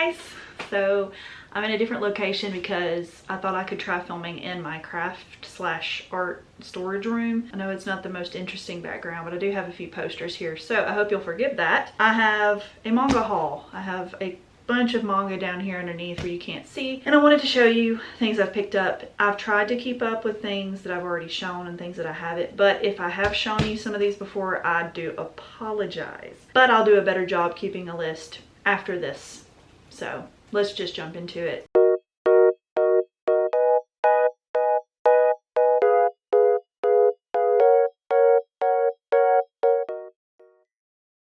guys! So I'm in a different location because I thought I could try filming in my craft slash art storage room. I know it's not the most interesting background, but I do have a few posters here, so I hope you'll forgive that. I have a manga haul. I have a bunch of manga down here underneath where you can't see, and I wanted to show you things I've picked up. I've tried to keep up with things that I've already shown and things that I haven't, but if I have shown you some of these before, I do apologize. But I'll do a better job keeping a list after this. So let's just jump into it.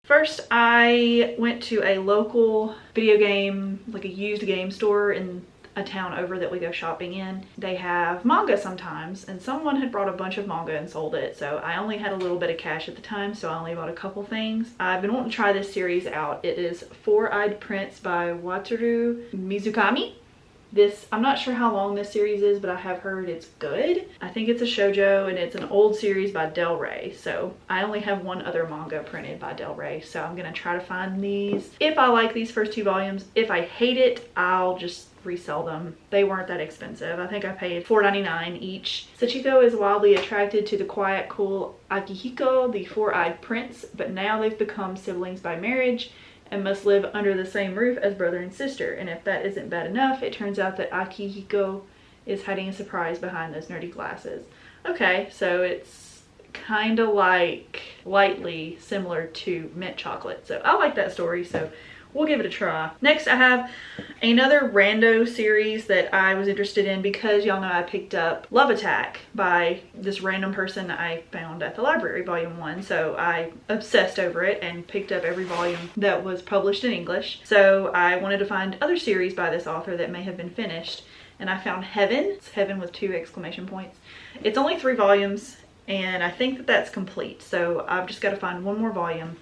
First, I went to a local video game, like a used game store in a town over that we go shopping in. They have manga sometimes, and someone had brought a bunch of manga and sold it, so I only had a little bit of cash at the time, so I only bought a couple things. I've been wanting to try this series out. It is Four-Eyed Prince by Wataru Mizukami. I'm not sure how long this series is, but I have heard it's good. I think it's a shoujo, and it's an old series by Del Rey. So I only have one other manga printed by Del Rey, so I'm gonna try to find these. If I like these first two volumes, if I hate it, I'll just resell them. They weren't that expensive. I think I paid $4.99 each. Sachiko is wildly attracted to the quiet, cool Akihiko, the four-eyed prince, but now they've become siblings by marriage and must live under the same roof as brother and sister. And if that isn't bad enough, it turns out that Akihiko is hiding a surprise behind those nerdy glasses. Okay, so it's kind of like lightly similar to Mint Chocolate. So I like that story, so we'll give it a try. Next, I have another rando series that I was interested in because y'all know I picked up Love Attack by this random person I found at the library, volume 1. So I obsessed over it and picked up every volume that was published in English. So I wanted to find other series by this author that may have been finished. And I found Heaven. It's Heaven with 2 exclamation points. It's only 3 volumes, and I think that that's complete. So I've just got to find one more volume.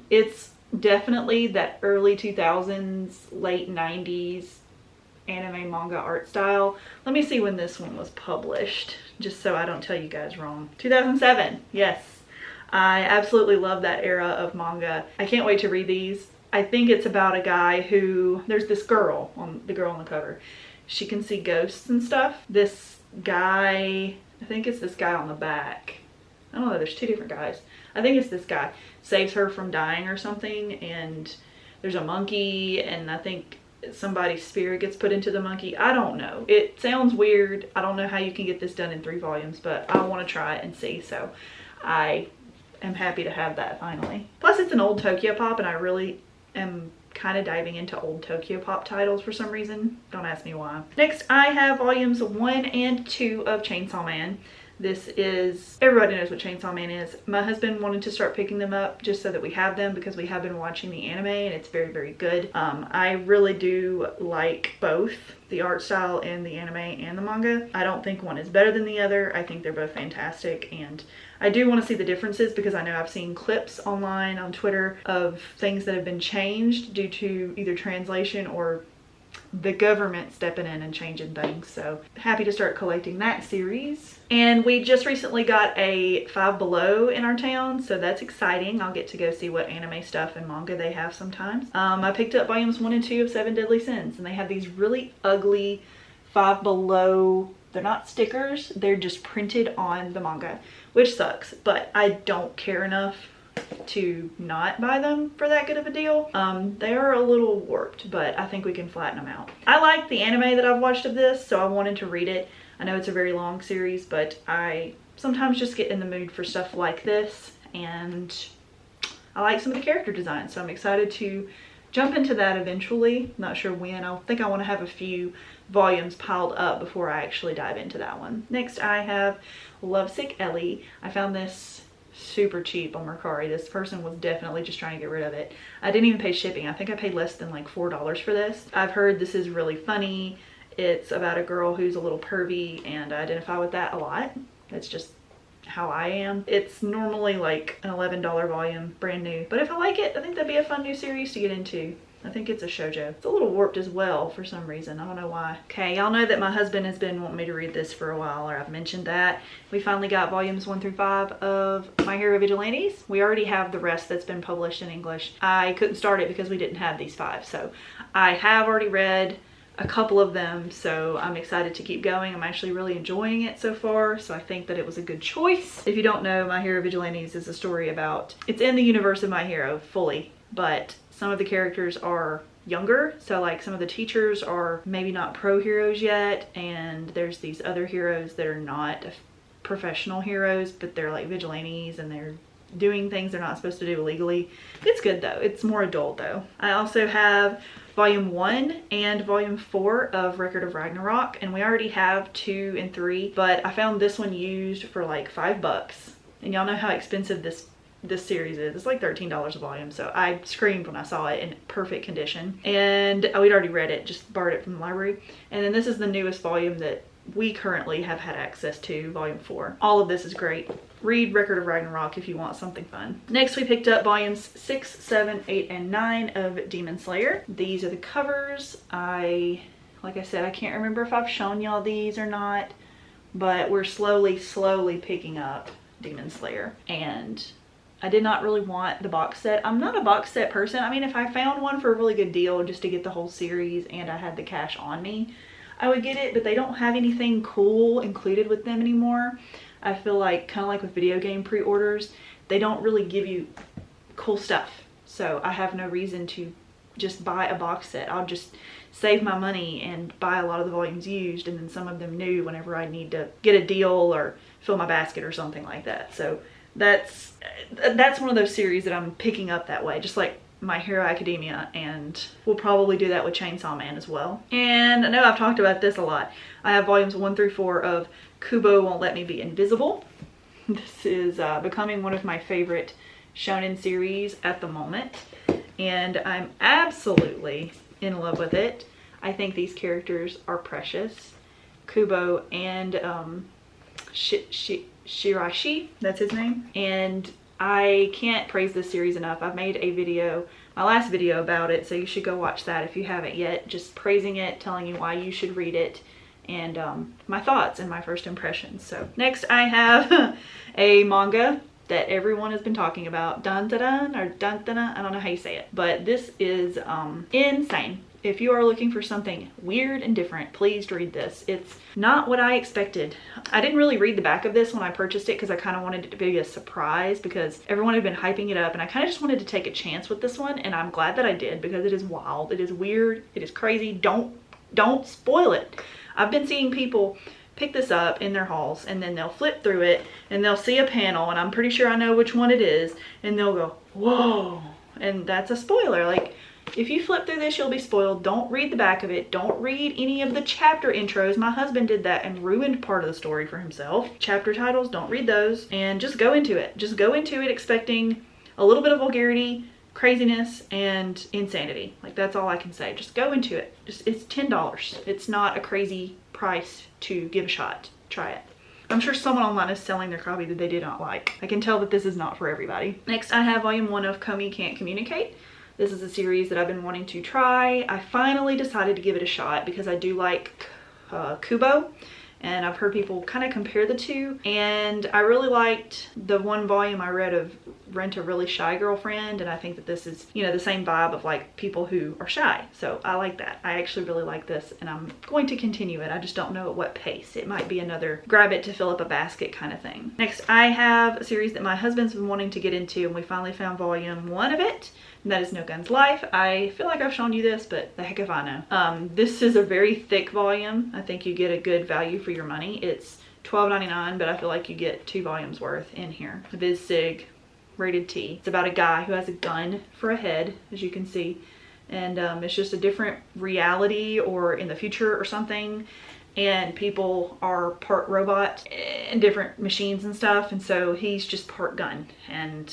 It's definitely that early 2000s, late 90s anime manga art style. Let me see when this one was published, just so I don't tell you guys wrong. 2007, yes. I absolutely love that era of manga. I can't wait to read these. I think it's about a guy who, there's this girl, the girl on the cover. She can see ghosts and stuff. This guy, I think it's this guy on the back. I don't know, there's 2 different guys. I think it's this guy. Saves her from dying or something, and there's a monkey, and I think somebody's spirit gets put into the monkey. I don't know. It sounds weird. I don't know how you can get this done in 3 volumes, but I want to try it and see, so I am happy to have that finally. Plus, it's an old Tokyo Pop, and I really am kind of diving into old Tokyo Pop titles for some reason. Don't ask me why. Next, I have volumes 1 and 2 of Chainsaw Man. This is, everybody knows what Chainsaw Man is. My husband wanted to start picking them up just so that we have them because we have been watching the anime and it's very, very good. I really do like both the art style and the anime and the manga. I don't think one is better than the other. I think they're both fantastic, and I do want to see the differences because I know I've seen clips online on Twitter of things that have been changed due to either translation or the government stepping in and changing things. So happy to start collecting that series. And we just recently got a Five Below in our town, so that's exciting. I'll get to go see what anime stuff and manga they have sometimes. I picked up volumes 1 and 2 of 7 Deadly Sins, and they have these really ugly Five Below, they're not stickers, they're just printed on the manga, which sucks, but I don't care enough to not buy them for that good of a deal. They are a little warped, but I think we can flatten them out. I like the anime that I've watched of this, so I wanted to read it. I know it's a very long series, but I sometimes just get in the mood for stuff like this, and I like some of the character designs, so I'm excited to jump into that eventually. Not sure when. I think I want to have a few volumes piled up before I actually dive into that one. Next, I have Lovesick Ellie. I found this super cheap on Mercari. This person was definitely just trying to get rid of it. I didn't even pay shipping. I think I paid less than like $4 for this. I've heard this is really funny. It's about a girl who's a little pervy, and I identify with that a lot. That's just how I am. It's normally like an $11 volume, brand new, but if I like it, I think that'd be a fun new series to get into. I think it's a shoujo. It's a little warped as well for some reason. I don't know why. Okay, y'all know that my husband has been wanting me to read this for a while, or I've mentioned that. We finally got volumes 1 through 5 of My Hero Vigilantes. We already have the rest that's been published in English. I couldn't start it because we didn't have these 5. So I have already read a couple of them, so I'm excited to keep going. I'm actually really enjoying it so far, so I think that it was a good choice. If you don't know, My Hero Vigilantes is a story about, it's in the universe of My Hero fully, but some of the characters are younger, so like some of the teachers are maybe not pro heroes yet, and there's these other heroes that are not professional heroes, but they're like vigilantes and they're doing things they're not supposed to do illegally. It's good though. It's more adult though. I also have volume 1 and volume 4 of Record of Ragnarok, and we already have 2 and 3, but I found this one used for like $5, and y'all know how expensive this series is. It's like $13 a volume, so I screamed when I saw it in perfect condition. And we'd already read it, just borrowed it from the library. And then this is the newest volume that we currently have had access to, volume 4. All of this is great. Read Record of Ragnarok if you want something fun. Next, we picked up volumes 6, 7, 8, and 9 of Demon Slayer. These are the covers. Like I said, I can't remember if I've shown y'all these or not, but we're slowly picking up Demon Slayer, and I did not really want the box set. I'm not a box set person. I mean, if I found one for a really good deal just to get the whole series and I had the cash on me, I would get it, but they don't have anything cool included with them anymore. I feel like, kind of like with video game pre-orders, they don't really give you cool stuff. So I have no reason to just buy a box set. I'll just save my money and buy a lot of the volumes used and then some of them new whenever I need to get a deal or fill my basket or something like that. So that's one of those series that I'm picking up that way, just like My Hero Academia, and we'll probably do that with Chainsaw Man as well. And I know I've talked about this a lot. I have volumes 1 through 4 of Kubo Won't Let Me Be Invisible. This is becoming one of my favorite shonen series at the moment, and I'm absolutely in love with it. I think these characters are precious. Kubo and Shirashi, that's his name. And I can't praise this series enough. I've made a video, my last video about it, so you should go watch that if you haven't yet. Just praising it, telling you why you should read it, and my thoughts and my first impressions. So next I have a manga that everyone has been talking about. Dun dun dun, or dun dun dun, I don't know how you say it. But this is insane. If you are looking for something weird and different, please read this. It's not what I expected. I didn't really read the back of this when I purchased it because I kind of wanted it to be a surprise because everyone had been hyping it up, and I kind of just wanted to take a chance with this one, and I'm glad that I did because it is wild, it is weird, it is crazy. Don't spoil it. I've been seeing people pick this up in their hauls and then they'll flip through it and they'll see a panel, and I'm pretty sure I know which one it is, and they'll go, whoa, and that's a spoiler. Like, if you flip through this, you'll be spoiled. Don't read the back of it. Don't read any of the chapter intros. My husband did that and ruined part of the story for himself. Chapter titles, don't read those, and just go into it. Just go into it expecting a little bit of vulgarity, craziness, and insanity. Like, that's all I can say. Just go into it. It's $10. It's not a crazy price to give a shot. Try it. I'm sure someone online is selling their copy that they did not like. I can tell that this is not for everybody. Next, I have volume 1 of Komi Can't Communicate. This is a series that I've been wanting to try. I finally decided to give it a shot because I do like Kubo, and I've heard people kind of compare the two, and I really liked the one volume I read of Rent a Really Shy Girlfriend, and I think that this is, you know, the same vibe of like people who are shy. So I like that. I actually really like this, and I'm going to continue it. I just don't know at what pace. It might be another grab it to fill up a basket kind of thing. Next, I have a series that my husband's been wanting to get into, and we finally found volume 1 of it. And that is No Guns Life. I feel like I've shown you this, but the heck if I know. This is a very thick volume. I think you get a good value for your money. It's $12.99, but I feel like you get 2 volumes worth in here. Viz Sig, rated T. It's about a guy who has a gun for a head, as you can see. And it's just a different reality or in the future or something. And people are part robot and different machines and stuff. And so he's just part gun. And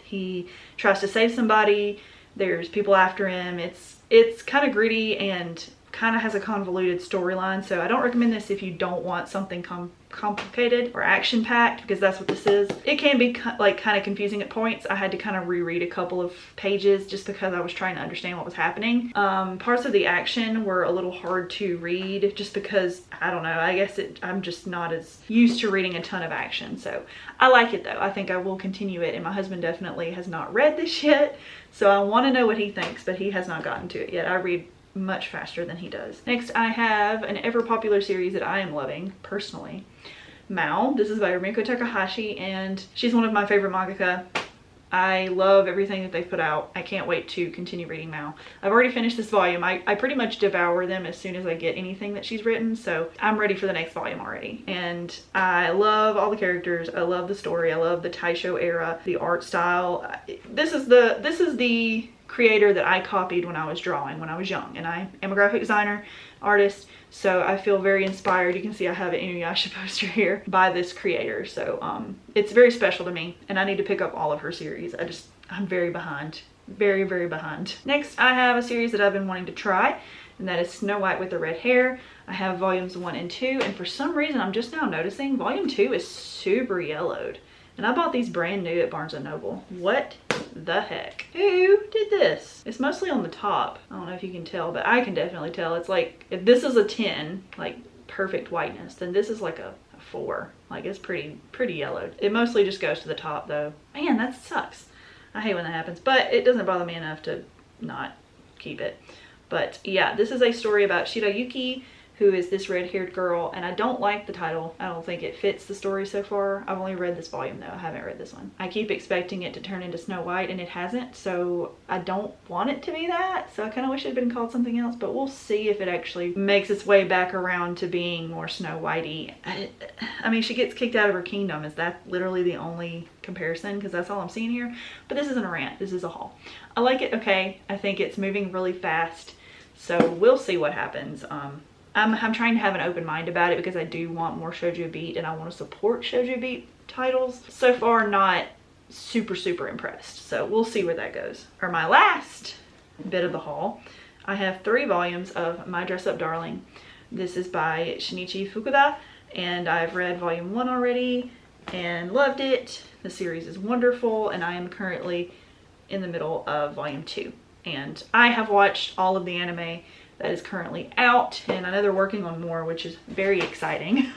he tries to save somebody. There's people after him. It's kind of gritty and kind of has a convoluted storyline, so I don't recommend this if you don't want something complicated or action-packed, because that's what this is. It can be like kind of confusing at points. I had to kind of reread a couple of pages just because I was trying to understand what was happening. Parts of the action were a little hard to read just because, I don't know, I guess I'm just not as used to reading a ton of action. So I like it though. I think I will continue it, and my husband definitely has not read this yet, so I want to know what he thinks, but he has not gotten to it yet. I read much faster than he does. Next, I have an ever popular series that I am loving personally, Mao. This is by Rumiko Takahashi, and she's one of my favorite mangaka. I love everything that they've put out. I can't wait to continue reading Mao. I've already finished this volume. I pretty much devour them as soon as I get anything that she's written, so I'm ready for the next volume already. And I love all the characters. I love the story. I love the Taisho era, the art style. This is the creator that I copied when I was drawing when I was young, and I am a graphic designer, artist, so I feel very inspired. You can see I have an Inuyasha poster here by this creator, so it's very special to me, and I need to pick up all of her series. I'm very behind, very behind. Next, I have a series that I've been wanting to try, and that is Snow White with the Red Hair. I have volumes 1 and 2, and for some reason I'm just now noticing volume 2 is super yellowed. And I bought these brand new at Barnes & Noble. What the heck? Who did this? It's mostly on the top. I don't know if you can tell, but I can definitely tell. It's like, if this is a 10, like perfect whiteness, then this is like a 4. Like, it's pretty yellowed. It mostly just goes to the top though. Man, that sucks. I hate when that happens, but it doesn't bother me enough to not keep it. But yeah, this is a story about Shirayuki, who is this red-haired girl, and I don't like the title. I don't think it fits the story so far. I've only read this volume though. I haven't read this one. I keep expecting it to turn into Snow White, and it hasn't, so I don't want it to be that. So I kind of wish it had been called something else, but we'll see if it actually makes its way back around to being more Snow Whitey. I mean, she gets kicked out of her kingdom. Is that literally the only comparison? Because that's all I'm seeing here. But this isn't a rant. This is a haul. I like it okay. I think it's moving really fast, so we'll see what happens. I'm trying to have an open mind about it because I do want more Shoujo Beat, and I want to support Shoujo Beat titles. So far, not super impressed, so we'll see where that goes. For my last bit of the haul, I have 3 volumes of My Dress Up Darling. This is by Shinichi Fukuda, and I've read volume 1 already and loved it. The series is wonderful, and I am currently in the middle of volume 2. And I have watched all of the anime that is currently out, and I know they're working on more, which is very exciting.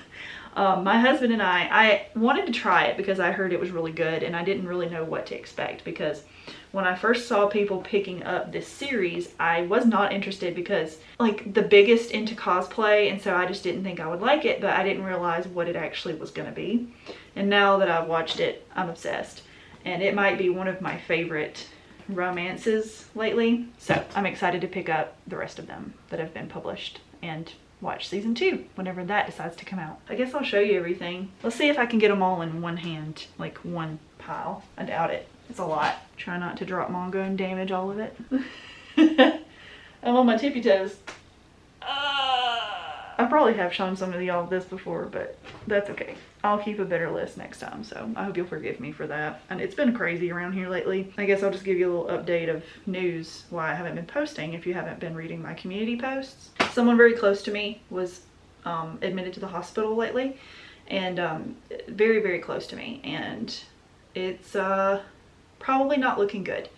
My husband and I wanted to try it because I heard it was really good, and I didn't really know what to expect, because when I first saw people picking up this series, I was not interested because, like, the biggest into cosplay, and so I just didn't think I would like it, but I didn't realize what it actually was going to be. And now that I've watched it, I'm obsessed, and it might be one of my favorite romances lately, so I'm excited to pick up the rest of them that have been published and watch season 2 whenever that decides to come out. I guess I'll show you everything. Let's see if I can get them all in one hand, like one pile. I doubt it. It's a lot. Try not to drop manga and damage all of it. I'm on my tippy toes. I probably have shown some of y'all this before, but that's okay. I'll keep a better list next time, so I hope you'll forgive me for that. And it's been crazy around here lately. I guess I'll just give you a little update of news why I haven't been posting if you haven't been reading my community posts. Someone very close to me was admitted to the hospital lately, and very close to me, and it's probably not looking good.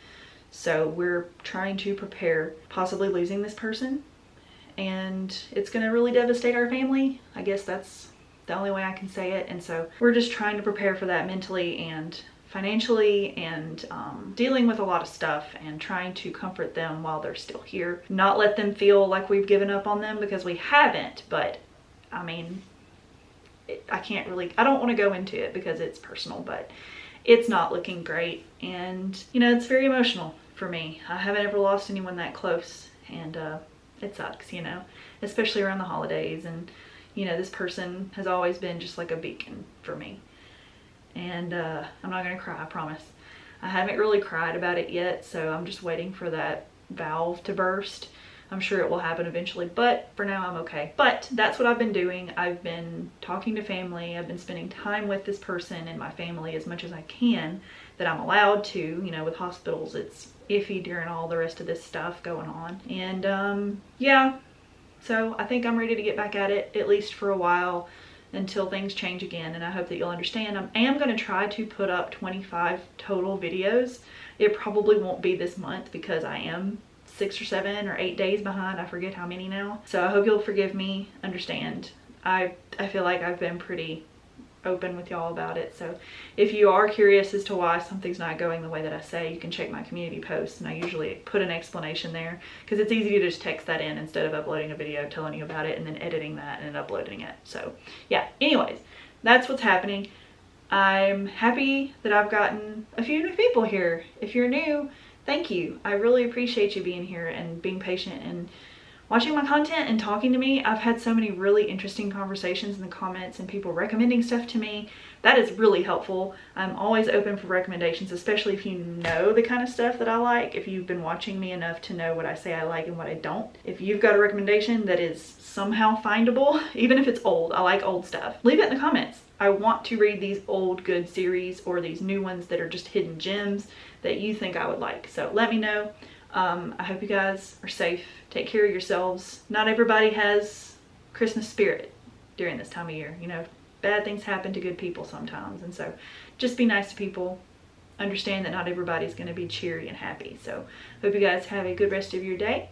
So we're trying to prepare possibly losing this person, and it's gonna really devastate our family. I guess that's the only way I can say it. And so we're just trying to prepare for that mentally and financially, and dealing with a lot of stuff, and trying to comfort them while they're still here. Not let them feel like we've given up on them, because we haven't, but I mean, I don't want to go into it because it's personal, but it's not looking great. And you know, it's very emotional for me. I haven't ever lost anyone that close, and it sucks, you know, especially around the holidays. And you know, this person has always been just like a beacon for me. And I'm not gonna cry, I promise. I haven't really cried about it yet, so I'm just waiting for that valve to burst. I'm sure it will happen eventually, but for now I'm okay. But that's what I've been doing. I've been talking to family. I've been spending time with this person and my family as much as I can, that I'm allowed to. You know, with hospitals, it's iffy during all the rest of this stuff going on. And yeah, So I think I'm ready to get back at it, at least for a while, until things change again. And I hope that you'll understand. I am going to try to put up 25 total videos. It probably won't be this month because I am 6 or 7 or 8 days behind. I forget how many now. So I hope you'll forgive me, understand. I feel like I've been pretty open with y'all about it. So if you are curious as to why something's not going the way that I say, you can check my community posts, and I usually put an explanation there because it's easy to just text that in instead of uploading a video telling you about it and then editing that and uploading it. So yeah, anyways, that's what's happening. I'm happy that I've gotten a few new people here. If you're new, thank you. I really appreciate you being here and being patient and watching my content and talking to me. I've had so many really interesting conversations in the comments and people recommending stuff to me. That is really helpful. I'm always open for recommendations, especially if you know the kind of stuff that I like, if you've been watching me enough to know what I say I like and what I don't. If you've got a recommendation that is somehow findable, even if it's old, I like old stuff, leave it in the comments. I want to read these old good series or these new ones that are just hidden gems that you think I would like. So let me know. I hope you guys are safe. Take care of yourselves. Not everybody has Christmas spirit during this time of year. You know, bad things happen to good people sometimes. And so just be nice to people. Understand that not everybody's going to be cheery and happy. So hope you guys have a good rest of your day.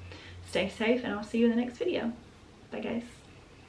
Stay safe, and I'll see you in the next video. Bye guys.